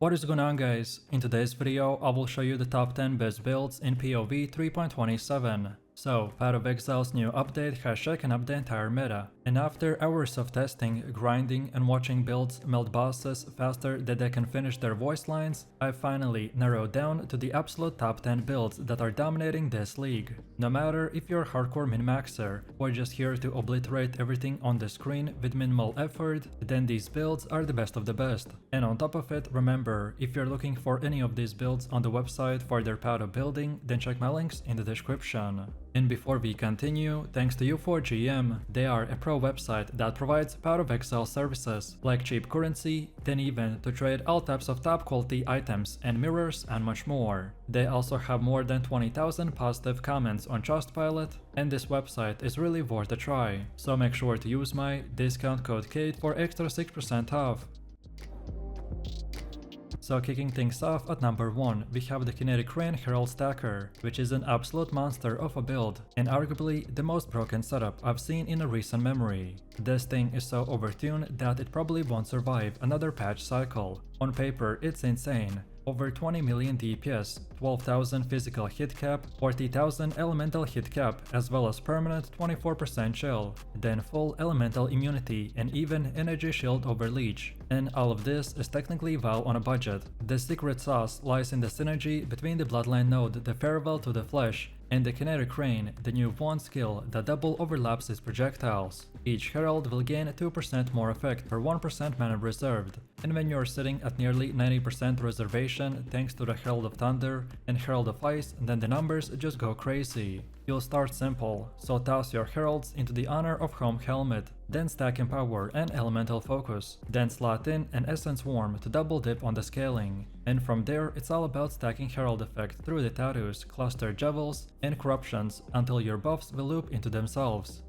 What is going on, guys? In today's video I will show you the top 10 best builds in POE 3.27. So, Path of Exile's new update has shaken up the entire meta, and after hours of testing, grinding and watching builds melt bosses faster than they can finish their voice lines, I finally narrowed down to the absolute top 10 builds that are dominating this league. No matter if you're a hardcore min-maxer or just here to obliterate everything on the screen with minimal effort, then these builds are the best of the best. And on top of it, remember, if you're looking for any of these builds on the website for their path of building, then check my links in the description. And before we continue, thanks to U4GM, they are a pro website that provides Path of Exile services like cheap currency, then even to trade all types of top quality items and mirrors and much more. They also have more than 20,000 positive comments on Trustpilot, and this website is really worth a try, so make sure to use my discount code KATE for extra 6% off. So kicking things off at number 1, we have the Kinetic Herald Stacker, which is an absolute monster of a build, and arguably the most broken setup I've seen in a recent memory. This thing is so overtuned that it probably won't survive another patch cycle. On paper it's insane. Over 20 million DPS, 12,000 physical hit cap, 40,000 elemental hit cap, as well as permanent 24% chill, then full elemental immunity and even energy shield over leech. And all of this is technically WoW on a budget. The secret sauce lies in the synergy between the Bloodline node, the Farewell to the Flesh, and the Kinetic Rain, the new wand skill that double overlaps its projectiles. Each herald will gain 2% more effect per 1% mana reserved, and when you're sitting at nearly 90% reservation thanks to the Herald of Thunder and Herald of Ice, then the numbers just go crazy. You'll start simple, so toss your heralds into the Honor of Home Helmet, then stack Empower and Elemental Focus, then slot in an Essence Worm to double dip on the scaling. And from there it's all about stacking Herald effect through the tattoos, cluster Jevels, and corruptions until your buffs will loop into themselves.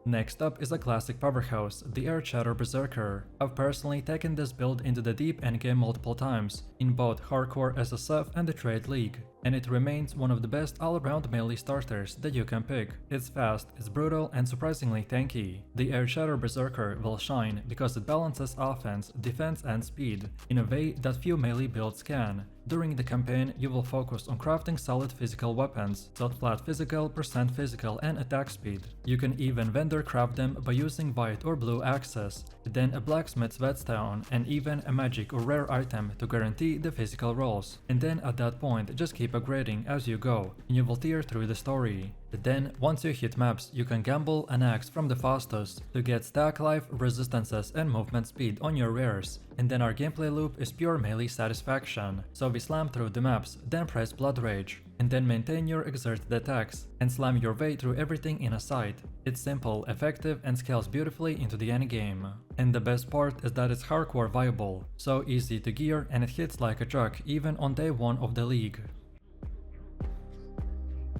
Next up is a classic powerhouse, the Earthshatter Berserker. I've personally taken this build into the deep endgame multiple times, in both hardcore SSF and the trade league, and it remains one of the best all-around melee starters that you can pick. It's fast, it's brutal and surprisingly tanky. The Earthshatter Berserker will shine because it balances offense, defense and speed in a way that few melee builds can. During the campaign, you will focus on crafting solid physical weapons, so flat physical, percent physical and attack speed. You can even vendor craft them by using white or blue axes, then a blacksmith's whetstone and even a magic or rare item to guarantee the physical rolls. And then at that point just keep upgrading as you go, and you will tear through the story. Then, once you hit maps, you can gamble an axe from the fastest to get stack life, resistances and movement speed on your rares, and then our gameplay loop is pure melee satisfaction. So we slam through the maps, then press Blood Rage, and then maintain your exerted attacks, and slam your way through everything in a sight. It's simple, effective and scales beautifully into the endgame. And the best part is that it's hardcore viable, so easy to gear and it hits like a truck even on day 1 of the league.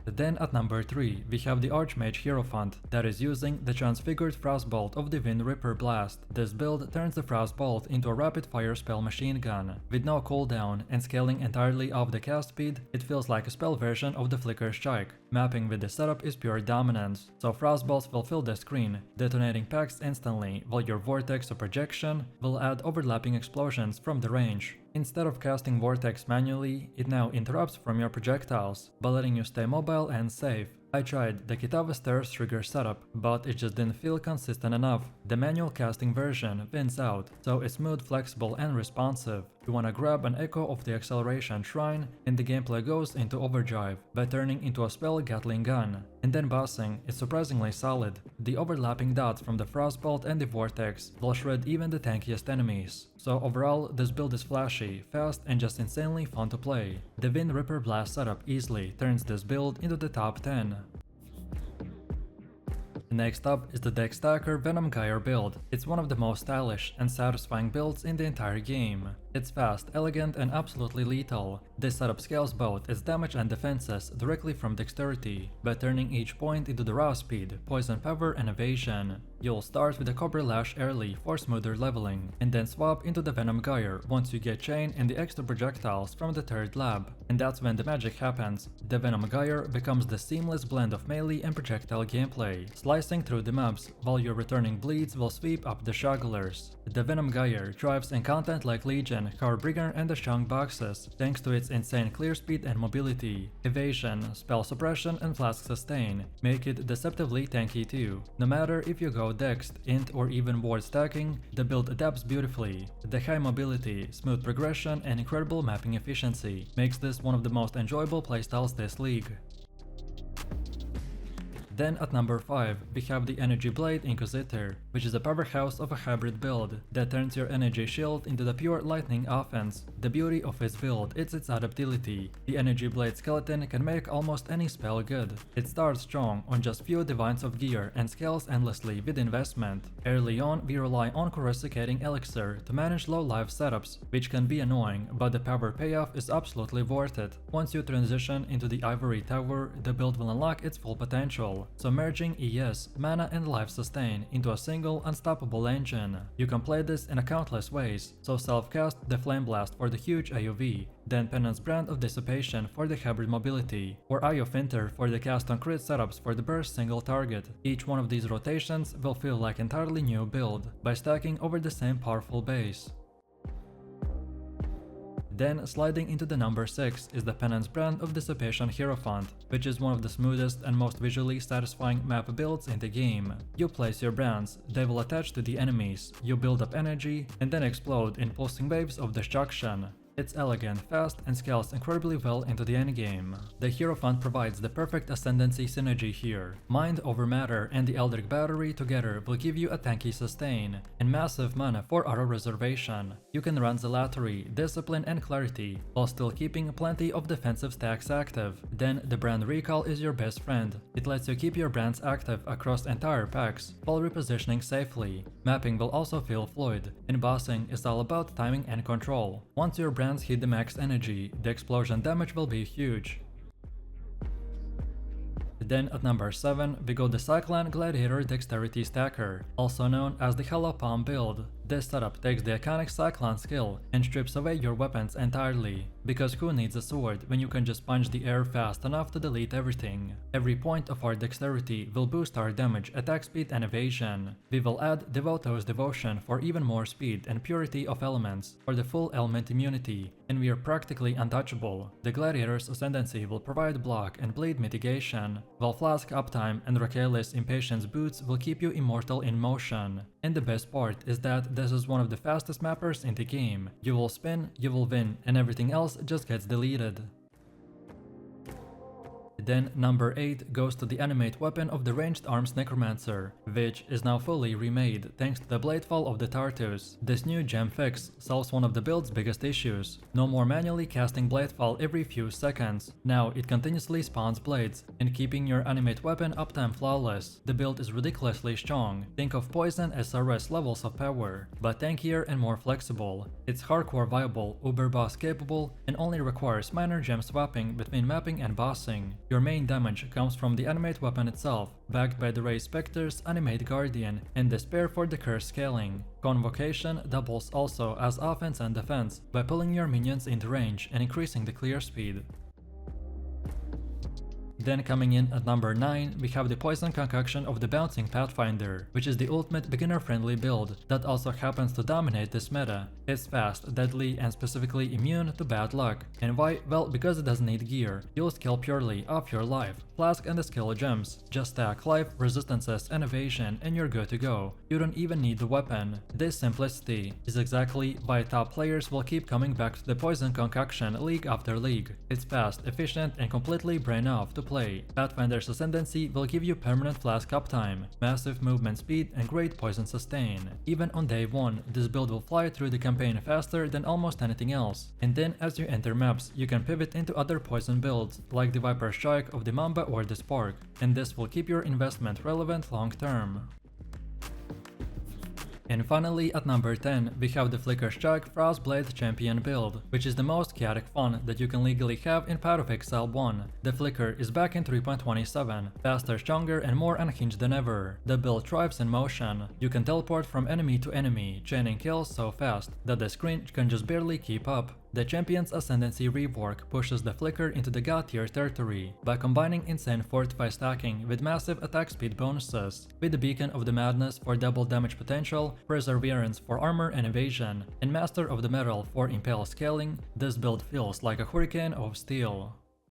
Then at number 3, we have the Archmage Hierophant that is using the transfigured Frostbolt of the Wind Ripper Blast. This build turns the Frostbolt into a rapid fire spell machine gun. With no cooldown and scaling entirely off the cast speed, it feels like a spell version of the Flicker Strike. Mapping with the setup is pure dominance, so Frostbolts will fill the screen, detonating packs instantly, while your Vortex of Projection will add overlapping explosions from the range. Instead of casting Vortex manually, it now interrupts from your projectiles, by letting you stay mobile and safe. I tried the Kitava Stairs trigger setup, but it just didn't feel consistent enough. The manual casting version wins out, so it's smooth, flexible and responsive. You wanna grab an echo of the acceleration shrine, and the gameplay goes into overdrive by turning into a spell Gatling gun. And then bossing is surprisingly solid. The overlapping dots from the Frostbolt and the Vortex will shred even the tankiest enemies. So overall, this build is flashy, fast and just insanely fun to play. The Wind Ripper Blast setup easily turns this build into the top 10. Next up is the Deck Stacker Venom Gyre build. It's one of the most stylish and satisfying builds in the entire game. It's fast, elegant and absolutely lethal. This setup scales both its damage and defenses directly from dexterity, by turning each point into the raw speed, poison power and evasion. You'll start with the Cobra Lash early for smoother leveling, and then swap into the Venom Gyre once you get Chain and the extra projectiles from the third lab. And that's when the magic happens. The Venom Gyre becomes the seamless blend of melee and projectile gameplay, slicing through the mobs, while your returning bleeds will sweep up the stragglers. The Venom Gyre thrives in content like Legion, Carbrigger and the Shang boxes, thanks to its insane clear speed and mobility. Evasion, spell suppression and flask sustain make it deceptively tanky too. No matter if you go Dex, Int or even ward stacking, the build adapts beautifully. The high mobility, smooth progression and incredible mapping efficiency makes this one of the most enjoyable playstyles this league. Then at number 5, we have the Energy Blade Inquisitor, which is a powerhouse of a hybrid build that turns your energy shield into the pure lightning offense. The beauty of its build is its adaptability. The Energy Blade skeleton can make almost any spell good. It starts strong on just few divines of gear and scales endlessly with investment. Early on, we rely on coruscating elixir to manage low life setups, which can be annoying, but the power payoff is absolutely worth it. Once you transition into the Ivory Tower, the build will unlock its full potential. So merging ES, mana and life sustain into a single unstoppable engine. You can play this in countless ways, so self-cast the Flame Blast for the huge AoV, then Penance Brand of Dissipation for the hybrid mobility, or Eye of Winter for the cast on crit setups for the burst single target. Each one of these rotations will feel like entirely new build, by stacking over the same powerful base. Then sliding into the number 6 is the Penance Brand of Dissipation Hierophant, which is one of the smoothest and most visually satisfying map builds in the game. You place your brands, they will attach to the enemies, you build up energy, and then explode in pulsing waves of destruction. It's elegant, fast, and scales incredibly well into the endgame. The Hierophant provides the perfect ascendancy synergy here. Mind over Matter and the Eldritch Battery together will give you a tanky sustain, and massive mana for auto reservation. You can run Zealotry, Discipline and Clarity, while still keeping plenty of defensive stacks active. Then the Brand Recall is your best friend. It lets you keep your brands active across entire packs, while repositioning safely. Mapping will also feel fluid, and bossing is all about timing and control. Once your brands hit the max energy, the explosion damage will be huge. Then at number 7, we got the Cyclone Gladiator Dexterity Stacker, also known as the Hollow Palm build. This setup takes the iconic Cyclone skill and strips away your weapons entirely, because who needs a sword when you can just punch the air fast enough to delete everything? Every point of our dexterity will boost our damage, attack speed and evasion. We will add Devoto's Devotion for even more speed and purity of elements for the full element immunity, and we are practically untouchable. The Gladiator's Ascendancy will provide block and bleed mitigation, while Flask Uptime and Raquel's Impatience boots will keep you immortal in motion. And the best part is that this is one of the fastest mappers in the game. You will spin, you will win, and everything else just gets deleted. Then number 8 goes to the Animate weapon of the Ranged Arms Necromancer, which is now fully remade thanks to the Bladefall of the Tartus. This new gem fix solves one of the build's biggest issues. No more manually casting Bladefall every few seconds. Now it continuously spawns blades, and keeping your Animate weapon uptime flawless. The build is ridiculously strong. Think of Poison SRS levels of power, but tankier and more flexible. It's hardcore viable, uber boss capable, and only requires minor gem swapping between mapping and bossing. Your main damage comes from the Animate weapon itself, backed by the Ray Spectre's Animate Guardian and Despair for the curse scaling. Convocation doubles also as offense and defense by pulling your minions into range and increasing the clear speed. Then coming in at number 9, we have the Poison Concoction of the Bouncing Pathfinder, which is the ultimate beginner-friendly build that also happens to dominate this meta. It's fast, deadly, and specifically immune to bad luck. And why? Well, because it doesn't need gear. You'll skill purely off your life, flask and the skill gems. Just stack life, resistances, and evasion, and you're good to go. You don't even need the weapon. This simplicity is exactly why top players will keep coming back to the Poison Concoction league after league. It's fast, efficient, and completely brain-off to play. Pathfinder's Ascendancy will give you permanent flask uptime, massive movement speed, and great poison sustain. Even on day 1, this build will fly through the campaign faster than almost anything else. And then as you enter maps, you can pivot into other poison builds, like the Viper Strike of the Mamba or the Spark, and this will keep your investment relevant long term. And finally, at number 10, we have the Flicker's Chuck Frostblade Champion build, which is the most chaotic fun that you can legally have in Path of Exile 1. The Flicker is back in 3.27, faster, stronger, and more unhinged than ever. The build thrives in motion. You can teleport from enemy to enemy, chaining kills so fast that the screen can just barely keep up. The Champion's Ascendancy rework pushes the Flicker into the God tier territory by combining insane fortify stacking with massive attack speed bonuses, with the Beacon of the Madness for double damage potential, Perseverance for armor and evasion, and Master of the Metal for impale scaling. This build feels like a hurricane of steel.